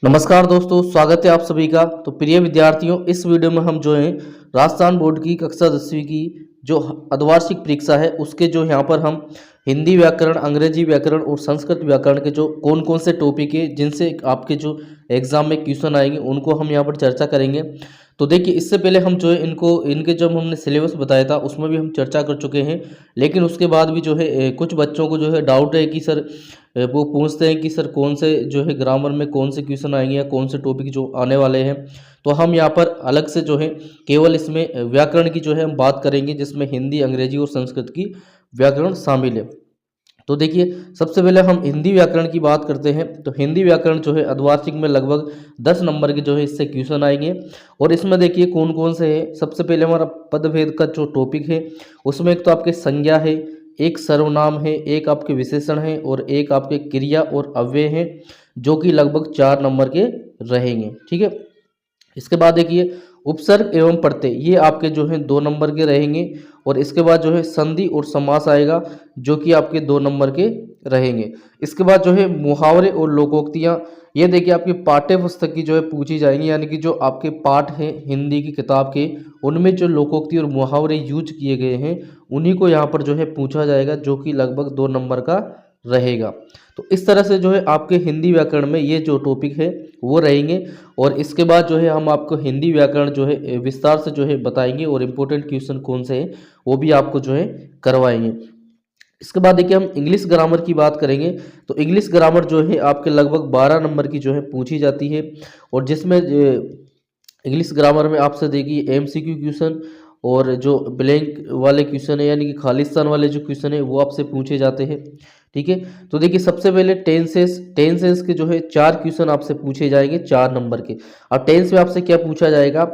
नमस्कार दोस्तों, स्वागत है आप सभी का। तो प्रिय विद्यार्थियों, इस वीडियो में हम जो है राजस्थान बोर्ड की कक्षा 10वीं की जो अर्धवार्षिक परीक्षा है उसके जो यहाँ पर हम हिंदी व्याकरण, अंग्रेजी व्याकरण और संस्कृत व्याकरण के जो कौन कौन से टॉपिक है जिनसे आपके जो एग्जाम में क्वेश्चन आएंगे उनको हम यहाँ पर चर्चा करेंगे। तो देखिए, इससे पहले हम जो है इनके जब हमने सिलेबस बताया था उसमें भी हम चर्चा कर चुके हैं, लेकिन उसके बाद भी जो है कुछ बच्चों को जो है डाउट है कि सर वो पूछते हैं कि सर कौन से जो है ग्रामर में कौन से क्वेश्चन आएंगे या कौन से टॉपिक जो आने वाले हैं। तो हम यहाँ पर अलग से जो है केवल इसमें व्याकरण की जो है हम बात करेंगे, जिसमें हिंदी, अंग्रेजी और संस्कृत की व्याकरण शामिल है। तो देखिए, सबसे पहले हम हिंदी व्याकरण की बात करते हैं। तो हिंदी व्याकरण जो है अर्धवार्षिक में लगभग 10 नंबर के जो है इससे क्वेश्चन आएंगे। और इसमें देखिए कौन कौन से है। सबसे पहले हमारा पदभेद का जो टॉपिक है उसमें एक तो आपके संज्ञा है, एक सर्वनाम है, एक आपके विशेषण है और एक आपके क्रिया और अव्यय है, जो कि लगभग 4 नंबर के रहेंगे। ठीक है। इसके बाद देखिए उपसर्ग एवं प्रत्यय, ये आपके जो है 2 नंबर के रहेंगे। और इसके बाद जो है संधि और समास आएगा, जो कि आपके 2 नंबर के रहेंगे। इसके बाद जो है मुहावरे और लोकोक्तियाँ, ये देखिए आपकी पाठ्य पुस्तक की जो है पूछी जाएंगी, यानी कि जो आपके पाठ हैं हिंदी की किताब के, उनमें जो लोकोक्ति और मुहावरे यूज किए गए हैं उन्हीं को यहाँ पर जो है पूछा जाएगा, जो कि लगभग 2 नंबर का रहेगा। तो इस तरह से जो है आपके हिंदी व्याकरण में ये जो टॉपिक है वो रहेंगे। और इसके बाद जो है हम आपको हिंदी व्याकरण जो है विस्तार से जो है बताएंगे और इम्पोर्टेंट क्वेश्चन कौन से हैं वो भी आपको जो है करवाएंगे। इसके बाद देखिए हम इंग्लिश ग्रामर की बात करेंगे। तो इंग्लिश ग्रामर जो है आपके लगभग 12 नंबर की जो है पूछी जाती है। और जिसमें इंग्लिश ग्रामर में आपसे देखिए एमसीक्यू क्वेश्चन और जो ब्लैंक वाले क्वेश्चन है, यानी कि खालिस्तान वाले जो क्वेश्चन है वो आपसे पूछे जाते हैं। ठीक है। तो देखिए सबसे पहले टेंसेस के जो है 4 क्वेश्चन आपसे पूछे जाएंगे 4 नंबर के। अब टेंस में आपसे क्या पूछा जाएगा,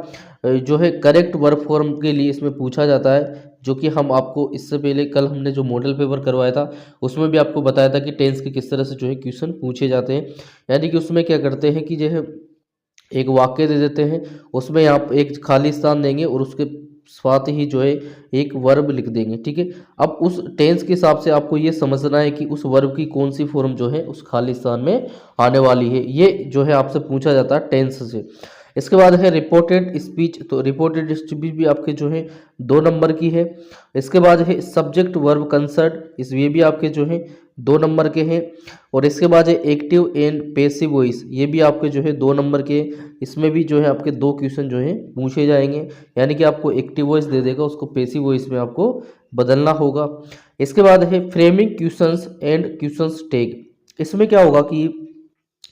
जो है करेक्ट वर्ब फॉर्म के लिए इसमें पूछा जाता है, जो कि हम आपको इससे पहले कल हमने जो मॉडल पेपर करवाया था उसमें भी आपको बताया था कि टेंस के किस तरह से जो है क्वेश्चन पूछे जाते हैं। यानी कि उसमें क्या करते हैं कि जो है एक वाक्य दे देते हैं, उसमें आप एक खाली स्थान देंगे और उसके साथ ही जो है एक वर्ब लिख देंगे। ठीक है। अब उस टेंस के हिसाब से आपको ये समझना है कि उस वर्ब की कौन सी फॉर्म जो है उस खाली स्थान में आने वाली है। ये जो है आपसे पूछा जाता है टेंस से। इसके बाद है रिपोर्टेड स्पीच। तो रिपोर्टेड स्पीच भी आपके जो है 2 नंबर की है। इसके बाद है सब्जेक्ट वर्ब कंसर्ट, इस ये भी आपके जो है 2 नंबर के हैं। और इसके बाद है एक्टिव एंड पैसिव वॉइस, ये भी आपके जो है 2 नंबर के। इसमें भी जो है आपके 2 क्वेश्चन जो है पूछे जाएंगे, यानी कि आपको एक्टिव वॉइस दे देगा, उसको पैसिव वॉइस में आपको बदलना होगा। इसके बाद है framing questions and questions tag. इसमें क्या होगा कि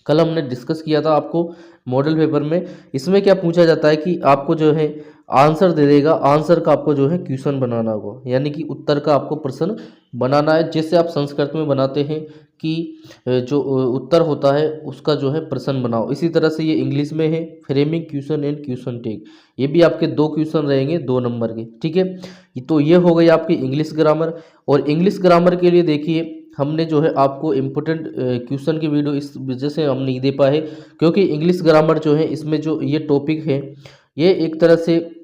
कल हमने डिस्कस किया था आपको मॉडल पेपर में। इसमें क्या पूछा जाता है कि आपको जो है आंसर दे देगा, आंसर का आपको जो है क्वेश्चन बनाना होगा, यानी कि उत्तर का आपको प्रश्न बनाना है। जैसे आप संस्कृत में बनाते हैं कि जो उत्तर होता है उसका जो है प्रश्न बनाओ, इसी तरह से ये इंग्लिश में है framing question and question tag. ये भी आपके 2 क्वेश्चन रहेंगे 2 नंबर के। ठीक है। तो ये हो गई आपकी इंग्लिश ग्रामर। और इंग्लिश ग्रामर के लिए देखिए हमने जो है आपको इम्पोर्टेंट क्वेश्चन की वीडियो इस वजह से हम नहीं दे पाए, क्योंकि इंग्लिश ग्रामर जो है इसमें जो ये टॉपिक है ये एक तरह से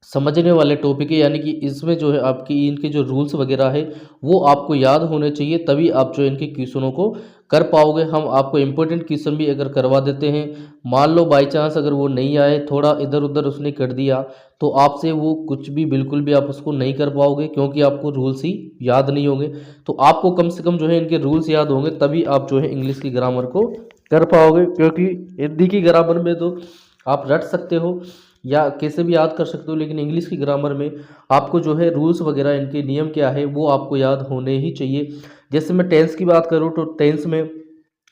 समझने वाले टॉपिक है, यानी कि इसमें जो है आपकी इनके जो रूल्स वगैरह है वो आपको याद होने चाहिए, तभी आप जो इनके क्वेश्चनों को कर पाओगे। हम आपको इम्पोर्टेंट क्वेश्चन भी अगर करवा देते हैं, मान लो बाई चांस अगर वो नहीं आए, थोड़ा इधर उधर उसने कर दिया, तो आपसे वो कुछ भी बिल्कुल भी आप उसको नहीं कर पाओगे, क्योंकि आपको रूल्स ही याद नहीं होंगे। तो आपको कम से कम जो है इनके रूल्स याद होंगे, तभी आप जो है इंग्लिश की ग्रामर को कर पाओगे। क्योंकि हिंदी की ग्रामर में तो आप रट सकते हो या कैसे भी याद कर सकते हो, लेकिन इंग्लिश की ग्रामर में आपको जो है रूल्स वगैरह इनके नियम क्या है वो आपको याद होने ही चाहिए। जैसे मैं टेंस की बात करूँ तो टेंस में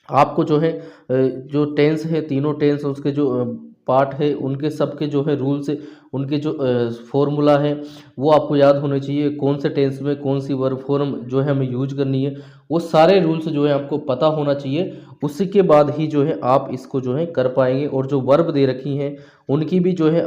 आपको जो है जो टेंस है, तीनों टेंस उसके जो पार्ट है उनके सबके जो है रूल्स, उनके जो फॉर्मूला है वो आपको याद होने चाहिए। कौन से टेंस में कौन सी वर्ब फॉर्म जो है हमें यूज करनी है, वो सारे रूल्स जो है आपको पता होना चाहिए। उसी के बाद ही जो है आप इसको जो है कर पाएंगे। और जो वर्ब दे रखी हैं उनकी भी जो है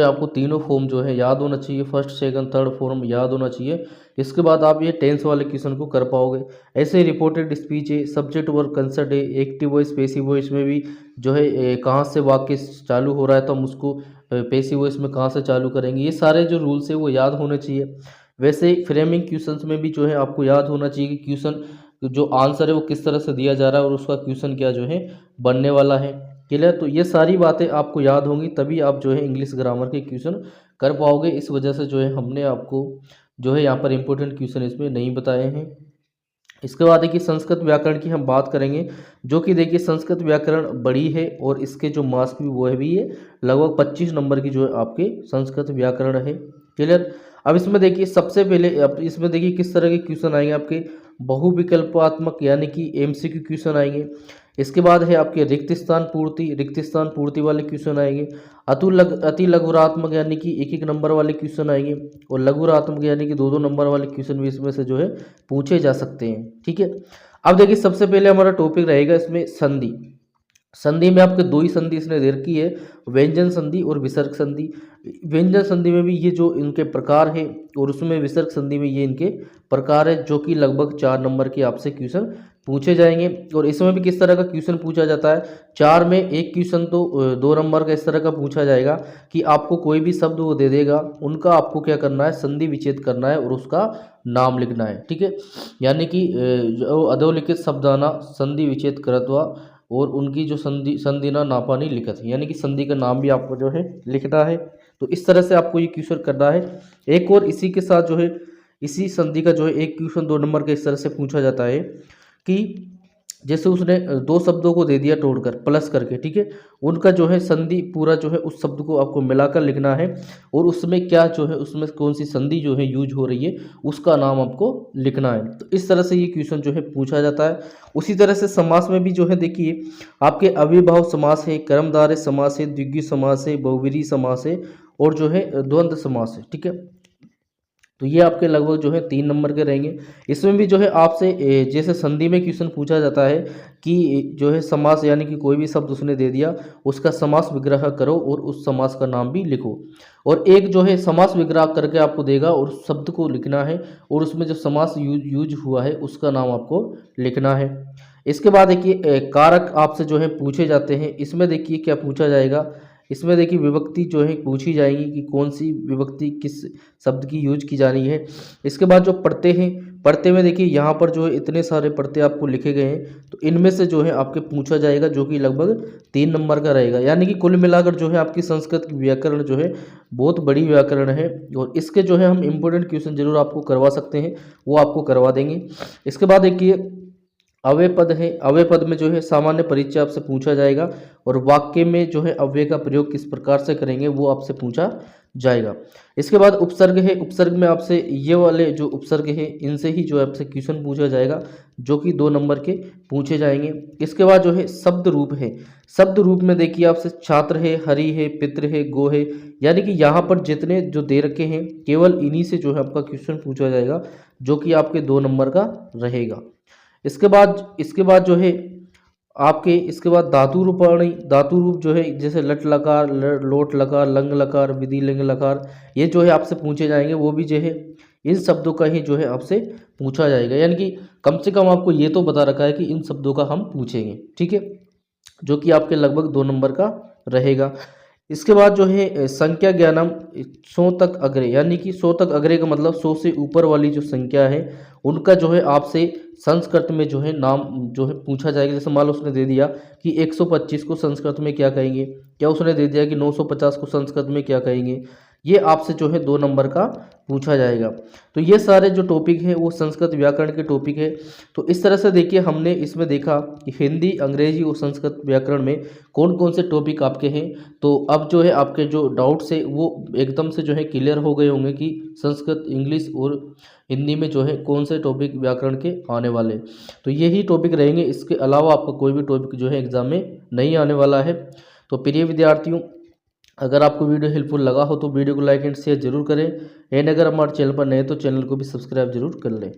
आपको तीनों फॉर्म जो है याद होना चाहिए, फर्स्ट सेकंड थर्ड फॉर्म याद होना चाहिए। इसके बाद आप ये टेंस वाले क्वेश्चन को कर पाओगे। ऐसे रिपोर्टेड स्पीच है, सब्जेक्ट वर्ब कंसर्ट है, एक्टिव वॉइस पैसिव वॉइस में भी जो है कहाँ से वाक्य चालू हो रहा है तो हम उसको पैसिव वॉइस में कहाँ से चालू करेंगे, ये सारे जो रूल्स है वो याद होने चाहिए। वैसे फ्रेमिंग क्वेश्चंस में भी जो है आपको याद होना चाहिए कि क्वेश्चन जो आंसर है वो किस तरह से दिया जा रहा है और उसका क्वेश्चन क्या जो है बनने वाला है। क्लियर? तो ये सारी बातें आपको याद होंगी, तभी आप जो है इंग्लिश ग्रामर के क्वेश्चन कर पाओगे। इस वजह से जो है हमने आपको जो है यहाँ पर इंपॉर्टेंट क्वेश्चन इसमें नहीं बताए हैं। इसके बाद देखिए संस्कृत व्याकरण की हम बात करेंगे, जो कि देखिए संस्कृत व्याकरण बड़ी है और इसके जो मार्क्स भी वो है भी है लगभग 25 नंबर की जो है आपके संस्कृत व्याकरण है। क्लियर? अब इसमें देखिए सबसे पहले अब इसमें देखिए किस तरह के क्वेश्चन आएंगे आपके, बहुविकल्पात्मक यानी कि एमसीक्यू क्वेश्चन आएंगे। इसके बाद है आपके रिक्त स्थान पूर्ति वाले क्वेश्चन आएंगे। अति लघुरात्मक यानी कि एक एक नंबर वाले क्वेश्चन आएंगे, और लघुरात्मक यानी कि दो दो नंबर वाले क्वेश्चन भी इसमें से जो है पूछे जा सकते हैं। ठीक है? अब देखिए सबसे पहले हमारा टॉपिक रहेगा इसमें संधि। संधि में आपके दो ही संधि इसने दे रखी है, व्यंजन संधि और विसर्ग संधि। व्यंजन संधि में भी ये जो इनके प्रकार है और उसमें विसर्ग संधि में ये इनके प्रकार है, जो कि लगभग 4 नंबर के आपसे क्वेश्चन पूछे जाएंगे। और इसमें भी किस तरह का क्वेश्चन पूछा जाता है, 4 में एक क्वेश्चन तो 2 नंबर का इस तरह का पूछा जाएगा कि आपको कोई भी शब्द वो दे देगा, उनका आपको क्या करना है, संधि विच्छेद करना है और उसका नाम लिखना है। ठीक है? यानी कि जो अधोलिखित शब्दाना संधि विच्छेद करत्वा और उनकी जो संधिना नापानी लिखत, यानी कि संधि का नाम भी आपको जो है लिखना है। तो इस तरह से आपको ये क्वेश्चन करना है। एक और इसी के साथ जो है इसी संधि का जो है एक क्वेश्चन 2 नंबर का इस तरह से पूछा जाता है कि जैसे उसने 2 शब्दों को दे दिया तोड़कर प्लस करके, ठीक है, उनका जो है संधि पूरा जो है उस शब्द को आपको मिलाकर लिखना है और उसमें क्या जो है उसमें कौन सी संधि जो है यूज हो रही है उसका नाम आपको लिखना है। तो इस तरह से ये क्वेश्चन जो है पूछा जाता है। उसी तरह से समास में भी जो है देखिए आपके अविभाव समास है, कर्मधारय समास है, द्विगु समास है, बहुव्रीहि समास है और जो है द्वंद्व समास है। ठीक है? तो ये आपके लगभग जो है 3 नंबर के रहेंगे। इसमें भी जो है आपसे जैसे संधि में क्वेश्चन पूछा जाता है कि जो है समास यानी कि कोई भी शब्द उसने दे दिया उसका समास विग्रह करो और उस समास का नाम भी लिखो, और एक जो है समास विग्रह करके आपको देगा और उस शब्द को लिखना है और उसमें जो समास यूज हुआ है उसका नाम आपको लिखना है। इसके बाद देखिए कारक आपसे जो है पूछे जाते हैं। इसमें देखिए क्या पूछा जाएगा, इसमें देखिए विभक्ति जो है पूछी जाएगी कि कौन सी विभक्ति किस शब्द की यूज की जानी है। इसके बाद जो पढ़ते हैं, पढ़ते में देखिए यहाँ पर जो है इतने सारे पढ़ते आपको लिखे गए हैं, तो इनमें से जो है आपके पूछा जाएगा, जो कि लगभग 3 नंबर का रहेगा। यानी कि कुल मिलाकर जो है आपकी संस्कृत की व्याकरण जो है बहुत बड़ी व्याकरण है और इसके जो है हम इम्पोर्टेंट क्वेश्चन जरूर आपको करवा सकते हैं, वो आपको करवा देंगे। इसके बाद देखिए अव्यय पद है। अव्यय पद में जो है सामान्य परिचय आपसे पूछा जाएगा और वाक्य में जो है अव्यय का प्रयोग किस प्रकार से करेंगे वो आपसे पूछा जाएगा। इसके बाद उपसर्ग है। उपसर्ग में आपसे ये वाले जो उपसर्ग है इनसे ही जो है आपसे क्वेश्चन पूछा जाएगा, जो कि 2 नंबर के पूछे जाएंगे। इसके बाद जो है शब्द रूप है। शब्द रूप में देखिए आपसे छात्र है, हरि है, पितृ है, गो है, यानी कि यहाँ पर जितने जो दे रखे हैं केवल इन्हीं से जो है आपका क्वेश्चन पूछा जाएगा, जो कि आपके 2 नंबर का रहेगा। इसके बाद जो है आपके इसके बाद धातु रूपाणी, धातु रूप जो है जैसे लट लकार, लोट लकार, लंग लकार, विधि लिंग लकार, ये जो है आपसे पूछे जाएंगे। वो भी जो है इन शब्दों का ही जो है आपसे पूछा जाएगा, यानी कि कम से कम आपको ये तो बता रखा है कि इन शब्दों का हम पूछेंगे। ठीक है? जो कि आपके लगभग 2 नंबर का रहेगा। इसके बाद जो है संख्या ज्ञानम 100 तक अग्रे, यानी कि 100 तक अग्रे का मतलब 100 से ऊपर वाली जो संख्या है उनका जो है आपसे संस्कृत में जो है नाम जो है पूछा जाएगा। जैसे मान लो उसने दे दिया कि 125 को संस्कृत में क्या कहेंगे, क्या उसने दे दिया कि 950 को संस्कृत में क्या कहेंगे, ये आपसे जो है 2 नंबर का पूछा जाएगा। तो ये सारे जो टॉपिक हैं वो संस्कृत व्याकरण के टॉपिक है। तो इस तरह से देखिए हमने इसमें देखा कि हिंदी, अंग्रेजी और संस्कृत व्याकरण में कौन कौन से टॉपिक आपके हैं। तो अब जो है आपके जो डाउट्स है वो एकदम से जो है क्लियर हो गए होंगे कि संस्कृत, इंग्लिश और हिंदी में जो है कौन से टॉपिक व्याकरण के आने वाले। तो यही टॉपिक रहेंगे, इसके अलावा आपका कोई भी टॉपिक जो है एग्जाम में नहीं आने वाला है। तो प्रिय विद्यार्थियों, अगर आपको वीडियो हेल्पफुल लगा हो तो वीडियो को लाइक एंड शेयर जरूर करें, एंड अगर हमारे चैनल पर नए तो चैनल को भी सब्सक्राइब जरूर कर लें।